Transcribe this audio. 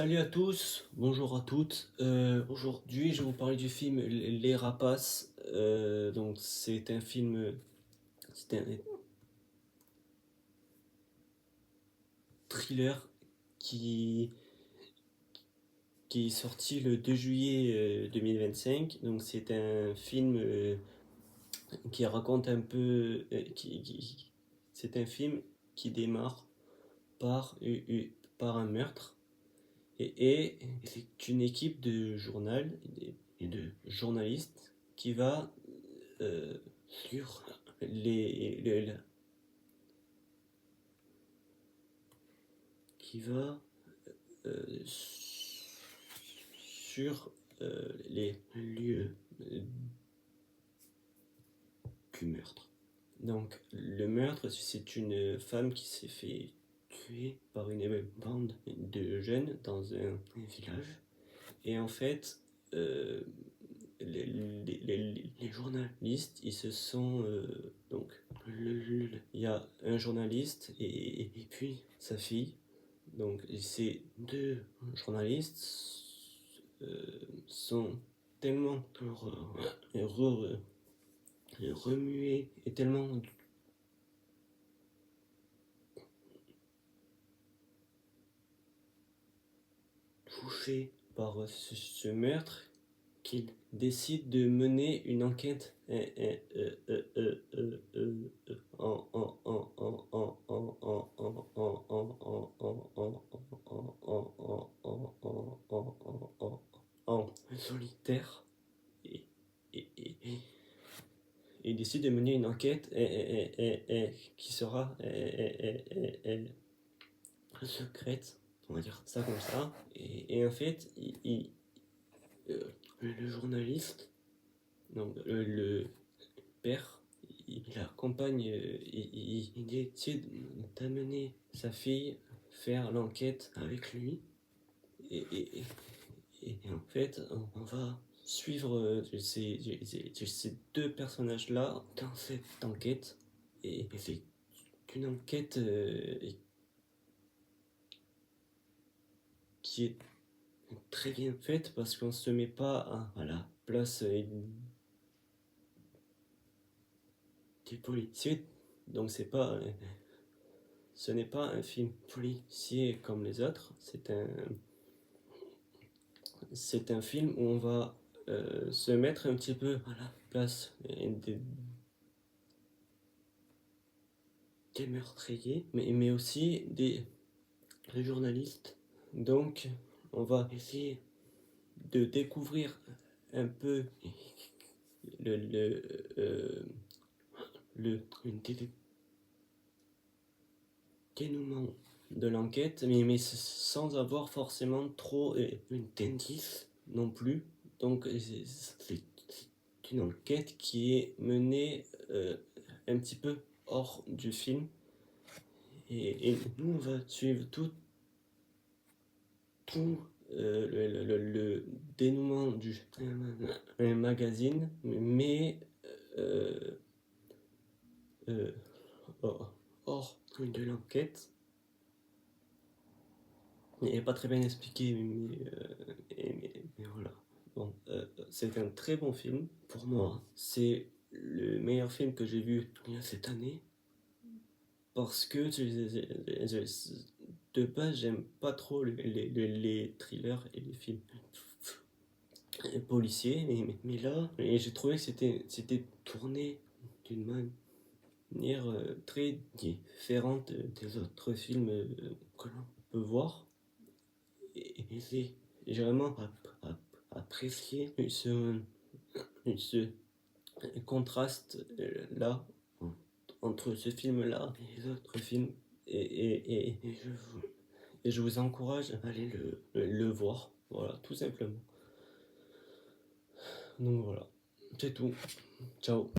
Salut à tous, bonjour à toutes. Aujourd'hui, je vais vous parler du film Les Rapaces. Donc, c'est un film, c'est un thriller qui, qui est sorti le 2 juillet 2025. Donc, c'est un film qui raconte un peu, c'est un film qui démarre par, par un meurtre. Et c'est une équipe de journal et de journalistes qui va sur qui va euh, sur les lieux du meurtre. Donc le meurtre, c'est une femme qui s'est fait tuer par une bande de jeunes dans un village. Et en fait, euh, les journalistes, ils se sont donc il y a un journaliste et puis sa fille. Donc ces deux journalistes sont tellement remués et tellement touchés par ce meurtre qu'ils décident de mener une enquête en solitaire et, et, et, et décide de mener une enquête qui sera secrète, on va dire ça comme ça. Et en fait, le journaliste, donc le père, il accompagne, il décide d'amener sa fille faire l'enquête avec lui. Et, et, et en fait, on va suivre ces deux personnages-là dans cette enquête. Et c'est une enquête qui est très bien faite parce qu'on se met pas à la place des policiers. Donc ce n'est pas un film policier comme les autres. C'est un film où on va se mettre un petit peu à la place des meurtriers, mais aussi des journalistes. Donc, on va essayer de découvrir un peu le, le, euh, le dénouement de l'enquête, mais sans avoir forcément trop d'indices non plus. Donc, c'est une enquête qui est menée un petit peu hors du film. Et nous, on va suivre tout le dénouement du un magazine, mais euh, euh, hors de l'enquête. Il n'est pas très bien expliqué, mais voilà. Bon, c'est un très bon film pour moi. C'est le meilleur film que j'ai vu cette année parce que de base, j'aime pas trop les thrillers et les films policiers, mais là, et j'ai trouvé que c'était tourné d'une manière très différente des autres films que l'on peut voir. Et j'ai vraiment apprécié ce contraste là entre ce film là et les autres films. Et je vous encourage à aller le voir. Voilà, tout simplement. Donc voilà, c'est tout. Ciao.